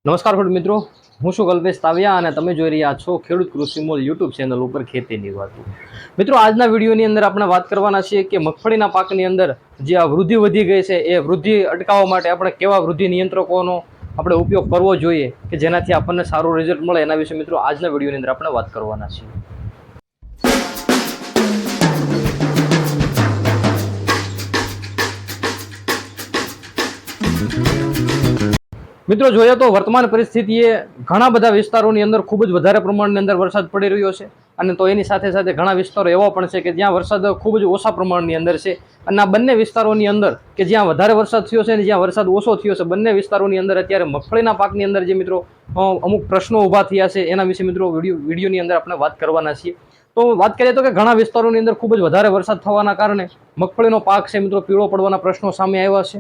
નમસ્કાર ખેડૂત મિત્રો, હું છું કલ્પેશ તાવિયા અને તમે જોઈ રહ્યા છો ખેડૂત કૃષિ મોલ યુટ્યુબ ચેનલ ઉપર ખેતીની વાતો. મિત્રો, આજના વિડીયોની અંદર આપણે વાત કરવાના છીએ કે મગફળીના પાકની અંદર જે આ વૃદ્ધિ વધી ગઈ છે એ વૃદ્ધિ અટકાવવા માટે આપણે કેવા વૃદ્ધિ નિયંત્રકોનો આપણે ઉપયોગ કરવો જોઈએ કે જેનાથી આપણને સારું રિઝલ્ટ મળે. એના વિશે મિત્રો આજના વિડીયોની અંદર આપણે વાત કરવાના છીએ. મિત્રો, જોઈએ તો વર્તમાન પરિસ્થિતિએ ઘણા બધા વિસ્તારોની અંદર ખૂબ જ વધારે પ્રમાણની અંદર વરસાદ પડી રહ્યો છે અને તો એની સાથે સાથે ઘણા વિસ્તારો એવા પણ છે કે જ્યાં વરસાદ ખૂબ જ ઓછા પ્રમાણની અંદર છે. અને આ બંને વિસ્તારોની અંદર કે જ્યાં વધારે વરસાદ થયો છે અને જ્યાં વરસાદ ઓછો થયો છે, બંને વિસ્તારોની અંદર અત્યારે મગફળીના પાકની અંદર જે મિત્રો અમુક પ્રશ્નો ઊભા થયા છે એના વિશે મિત્રો વિડીયોની અંદર આપણે વાત કરવાના છીએ. તો વાત કરીએ તો કે ઘણા વિસ્તારોની અંદર ખૂબ જ વધારે વરસાદ થવાના કારણે મગફળીનો પાક છે મિત્રો પીળો પડવાના પ્રશ્નો સામે આવ્યા છે.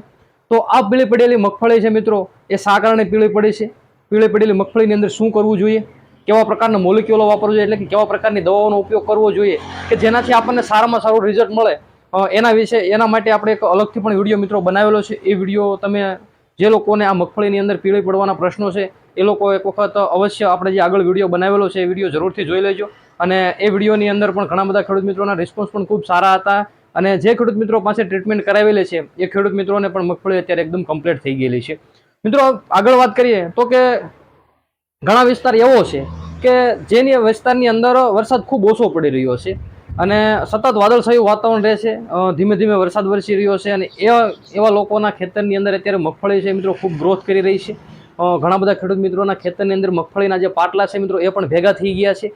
તો આ પીળી પડેલી મગફળી છે મિત્રો, એ શા કારણે પીળી પડી છે? પીળી પડેલી મગફળીની અંદર શું કરવું જોઈએ? કેવા પ્રકારના મોલિક્યુલો વાપરવું જોઈએ, એટલે કે કેવા પ્રકારની દવાઓનો ઉપયોગ કરવો જોઈએ કે જેનાથી આપણને સારામાં સારું રિઝલ્ટ મળે? એના માટે આપણે એક અલગથી પણ વિડીયો મિત્રો બનાવેલો છે. એ વિડીયો તમે જે લોકોને આ મગફળીની અંદર પીળી પડવાના પ્રશ્નો છે એ લોકો એક વખત અવશ્ય આપણે જે આગળ વિડીયો બનાવેલો છે એ વિડીયો જરૂરથી જોઈ લેજો. અને એ વિડીયોની અંદર પણ ઘણા બધા ખેડૂત મિત્રોના રિસ્પોન્સ પણ ખૂબ સારા હતા અને જે ખેડૂત મિત્રો પાસે ટ્રીટમેન્ટ કરાવેલી છે એ ખેડૂત મિત્રોને પણ મગફળી અત્યારે એકદમ કમ્પ્લીટ થઈ ગયેલી છે. મિત્રો, આગળ વાત કરીએ તો કે ઘણા વિસ્તાર એવો છે કે જેની વિસ્તારની અંદર વરસાદ ખૂબ ઓછો પડી રહ્યો છે અને સતત વાદળછાયું વાતાવરણ રહે છે, ધીમે ધીમે વરસાદ વરસી રહ્યો છે અને એવા લોકોના ખેતરની અંદર અત્યારે મગફળી છે મિત્રો ખૂબ ગ્રોથ કરી રહી છે. ઘણા બધા ખેડૂત મિત્રોના ખેતરની અંદર મગફળીના જે પાટલા છે મિત્રો એ પણ ભેગા થઈ ગયા છે.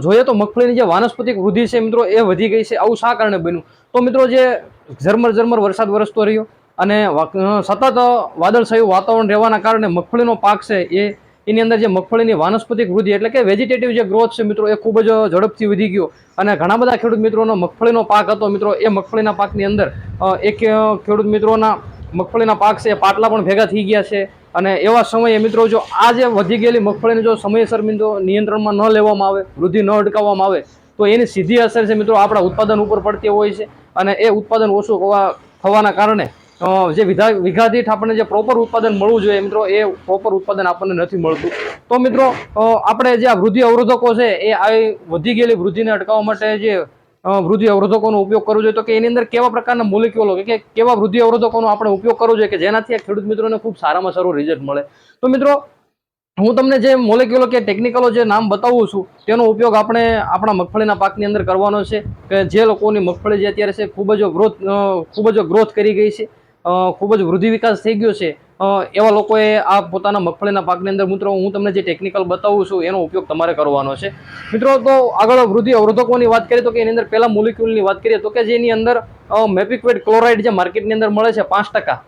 જોઈએ તો મગફળીની જે વાનસ્પતિક વૃદ્ધિ છે મિત્રો એ વધી ગઈ છે. આવું શા કારણે બન્યું? તો મિત્રો, જે ઝરમર વરસાદ વરસતો રહ્યો અને સતત વાદળછાયું વાતાવરણ રહેવાના કારણે મગફળીનો પાક છે એની અંદર જે મગફળીની વાનસ્પતિક વૃદ્ધિ એટલે કે વેજીટેટિવ જે ગ્રોથ છે મિત્રો એ ખૂબ જ ઝડપથી વધી ગયો અને ઘણા બધા ખેડૂત મિત્રોનો મગફળીનો પાક હતો મિત્રો, એ મગફળીના પાકની અંદર એક ખેડૂત મિત્રોના મગફળીના પાક છે એ પાટલા પણ ભેગા થઈ ગયા છે. અને એવા સમયે મિત્રો જો આ જે વધી ગયેલી મગફળીને જો સમયસર મિત્રો નિયંત્રણમાં ન લેવામાં આવે, વૃદ્ધિ ન અટકાવવામાં આવે તો એની સીધી અસર છે મિત્રો આપણા ઉત્પાદન ઉપર પડતી હોય છે અને એ ઉત્પાદન ઓછું થવાના કારણે જે વીઘા દીઠ આપણને જે પ્રોપર ઉત્પાદન મળવું જોઈએ મિત્રો એ પ્રોપર ઉત્પાદન આપણને નથી મળતું. તો મિત્રો, આપણે જે આ વૃદ્ધિ અવરોધકો છે એ આ વધી ગયેલી વૃદ્ધિને અટકાવવા માટે જે વૃદ્ધિ અવરોધકોનો ઉપયોગ કરવો જોઈએ તો કે એની અંદર કેવા પ્રકારના મોલિક્યુલો કે કેવા વૃદ્ધિ અવરોધકોનો આપણે ઉપયોગ કરવો જોઈએ કે જેનાથી આ ખેડૂત મિત્રોને ખૂબ સારામાં સારું રિઝલ્ટ મળે? તો મિત્રો, હું તમને જે મોલિક્યુલો કે ટેકનિકલો જે નામ બતાવું છું તેનો ઉપયોગ આપણે આપણા મગફળીના પાકની અંદર કરવાનો છે કે જે લોકોની મગફળી જે અત્યારે છે ખૂબ જ ગ્રોથ કરી ગઈ છે, ખૂબ જ વૃદ્ધિ વિકાસ થઈ ગયો છે, એવા લોકોએ આ પોતાના મગફળીના પાકની અંદર મિત્રો હું તમને જે ટેકનિકલ બતાવું છું એનો ઉપયોગ તમારે કરવાનો છે. મિત્રો, તો આગળ વૃદ્ધિ અવરોધકોની વાત કરીએ તો કે એની અંદર પહેલા મોલિક્યુલની વાત કરીએ તો કે જેની અંદર મેપિક્વેટ ક્લોરાઇડ જે માર્કેટની અંદર મળે છે 5%,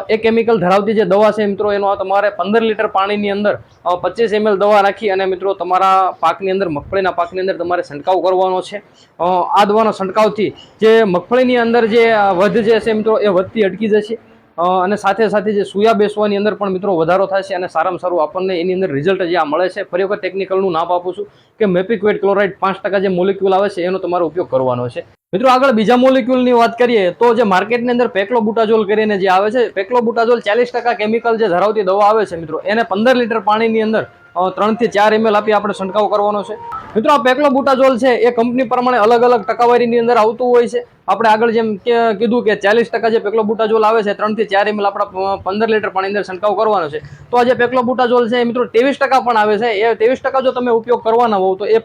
એ કેમિકલ ધરાવતી જે દવા છે મિત્રો એનો તમારે 15 લીટર પાણીની અંદર 25 ml દવા નાખી અને મિત્રો તમારા પાકની અંદર મગફળીના પાકની અંદર તમારે છંટકાવ કરવાનો છે. આ દવાનો છંટકાવથી જે મગફળીની અંદર જે વધ જે છે મિત્રો એ વધતી અટકી જશે અને સાથે સાથે જે સૂયા બેસવાની અંદર પણ મિત્રો વધારો થાય છે અને સારામાં સારું આપણને એની અંદર રિઝલ્ટ જે આ મળે છે. ફરી વખત ટેકનિકલનું નામ આપું છું કે મેપિક્વેટ ક્લોરાઇડ 5% જે મોલિક્યુલ આવે છે એનો તમારો ઉપયોગ કરવાનો છે. મિત્રો, આગળ બીજા મોલિક્યુલની વાત કરીએ તો જે માર્કેટની અંદર પેક્લોબુટાઝોલ કરીને જે આવે છે, પેક્લોબુટાઝોલ 40% કેમિકલ જે ધરાવતી દવા આવે છે મિત્રો એને 15 લીટર પાણીની અંદર 3 થી 4 ml આપી આપણે છંટકાવ કરવાનો છે. મિત્રો, આ પેક્લોબુટાઝોલ છે એ કંપની પ્રમાણે અલગ અલગ ટકાવારીની અંદર આવતું હોય છે. આપણે આગળ જેમ કીધું કે 40% જે પેક્લોબુટાઝોલ આવે છે 3 થી 4 ml આપણા 15 લીટર પાણીની અંદર છંટકાવ કરવાનો છે. તો આ જે પેક્લોબુટાઝોલ છે મિત્રો 23% પણ આવે છે. એ 23% જો તમે ઉપયોગ કરવાના હોવ તો એ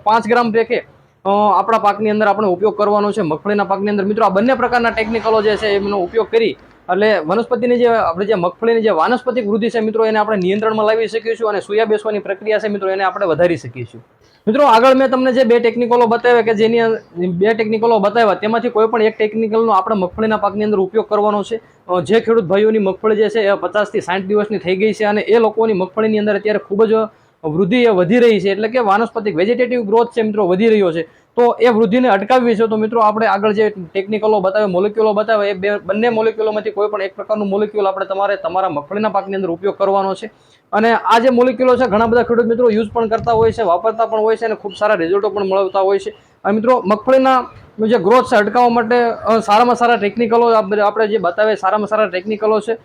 5 ગ્રામ રેખે આપણા પાકની અંદર આપણે ઉપયોગ કરવાનો છે મગફળીના પાકની અંદર. મિત્રો, આ બંને પ્રકારના ટેકનિકલો જે છે એનો ઉપયોગ કરી એટલે વનસ્પતિની જે આપણે જે મગફળીની જે વાનસ્પતિક વૃદ્ધિ છે મિત્રો એને આપણે નિયંત્રણમાં લાવી શકીશું અને સૂયા બેસવાની પ્રક્રિયા છે મિત્રો એને આપણે વધારી શકીશું. મિત્રો, આગળ મેં તમને જે બે ટેકનિકલો બતાવ્યા કે જેની બે ટેકનિકલો બતાવ્યા તેમાંથી કોઈ પણ એક ટેકનિકલનો આપણે મગફળીના પાકની અંદર ઉપયોગ કરવાનો છે. જે ખેડૂત ભાઈઓની મગફળી જે છે એ 50 થી 60 દિવસની થઈ ગઈ છે અને એ લોકોની મગફળીની અંદર અત્યારે ખૂબ જ વૃદ્ધિ એ વધી રહી છે એટલે કે વાનસ્પતિક વેજીટેટિવ ગ્રોથ છે મિત્રો વધી રહ્યો છે. તો એ વૃદ્ધિને અટકાવવી છે તો મિત્રો આપણે આગળ જે ટેકનિકલો બતાવે મોલિક્યુલો બતાવે એ બંને મોલિક્યુલોમાંથી કોઈ પણ એક પ્રકારનું મોલિક્યુલ આપણે તમારા મગફળીના પાકની અંદર ઉપયોગ કરવાનો છે. અને આ જે મોલિક્યુલો છે ઘણા બધા ખેડૂત મિત્રો યુઝ પણ કરતા હોય છે, વાપરતા પણ હોય છે અને ખૂબ સારા રિઝલ્ટો પણ મળતા હોય છે. અને મિત્રો, મગફળીના જે ગ્રોથ છે અટકાવવા માટે સારામાં સારા ટેકનિકલો આપણે જે બતાવે સારામાં સારા ટેકનિકલો છે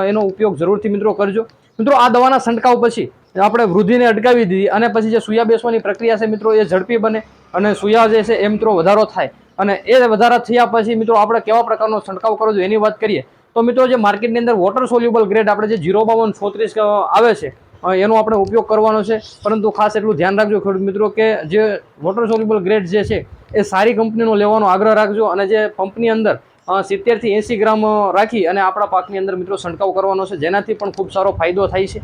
એનો ઉપયોગ જરૂરથી મિત્રો કરજો. મિત્રો આ દવાના છંટકાવ પછી આપણે વૃદ્ધિને અટકાવી દીધી અને પછી જે સૂયા બેસવાની પ્રક્રિયા છે મિત્રો એ ઝડપી બને અને સૂયા જે છે એ મિત્રો વધારો થાય અને એ વધારા થયા પછી મિત્રો આપણે કેવા પ્રકારનો છંટકાવ કરવો જોઈએ એની વાત કરીએ તો મિત્રો જે માર્કેટની અંદર વોટર સોલ્યુબલ ગ્રેડ આપણે જે 05234 આવે છે એનો આપણે ઉપયોગ કરવાનો છે, પરંતુ ખાસ એટલું ધ્યાન રાખજો ખેડૂત મિત્રો કે જે વોટર સોલ્યુબલ ગ્રેડ જે છે એ સારી કંપનીનો લેવાનો આગ્રહ રાખજો અને જે પંપની અંદર 70 થી 80 ગ્રામ રાખી અને આપણા પાકની અંદર મિત્રો છંટકાવ કરવાનો છે, જેનાથી પણ ખૂબ સારો ફાયદો થાય છે.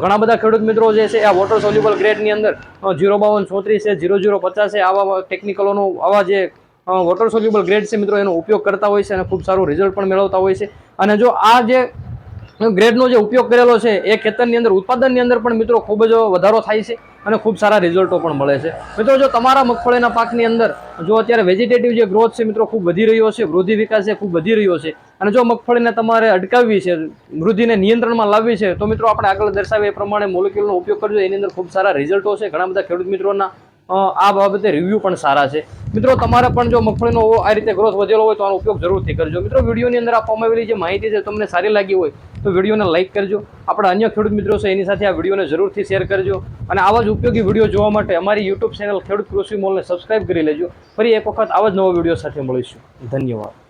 ઘણા બધા ખેડૂત મિત્રો જે છે આ વોટર સોલ્યુબલ ગ્રેડની અંદર 05234 છે, 0050 છે, આવા ટેકનિકલોનો આવા જે વોટર સોલ્યુબલ ગ્રેડ છે મિત્રો એનો ઉપયોગ કરતા હોય છે અને ખૂબ સારું રિઝલ્ટ પણ મેળવતા હોય છે. અને જો આ જે ગ્રેડનો જે ઉપયોગ કરેલો છે એ ખેતરની અંદર ઉત્પાદનની અંદર પણ મિત્રો ખૂબ જ વધારો થાય છે અને ખૂબ સારા રિઝલ્ટો પણ મળે છે. મિત્રો જો તમારા મગફળીના પાકની અંદર જો અત્યારે વેજીટેટિવ જે ગ્રોથ છે મિત્રો ખૂબ વધી રહ્યો છે, વૃદ્ધિ વિકાસ છે ખૂબ વધી રહ્યો છે અને જો મગફળીને તમારે અટકાવવી છે, વૃદ્ધિને નિયંત્રણમાં લાવવી છે તો મિત્રો આપણે આગળ દર્શાવ્યા એ પ્રમાણે મોલિક્યુલનો ઉપયોગ કરજો. એની અંદર ખૂબ સારા રિઝલ્ટો છે. ઘણા બધા ખેડૂત મિત્રોના આ બાબતે રિવ્યૂ પણ સારા છે. મિત્રો તમારે પણ જો મગફળીનો આ રીતે ગ્રોથ વધેલો હોય તો આનો ઉપયોગ જરૂરથી કરજો. મિત્રો વિડીયોની અંદર આપવામાં આવેલી જે માહિતી છે તમને સારી લાગી હોય તો વિડીયોને લાઇક કરજો. આપણા અન્ય ખેડૂત મિત્રો છે એની સાથે આ વિડીયોને જરૂરથી શેર કરજો અને આવા જ ઉપયોગી વિડીયો જોવા માટે અમારી યુટ્યુબ ચેનલ ખેડૂત કૃષિ મોલને સબસ્ક્રાઇબ કરી લેજો. ફરી એક વખત આવા જ નવો વિડીયો સાથે મળીશું. ધન્યવાદ.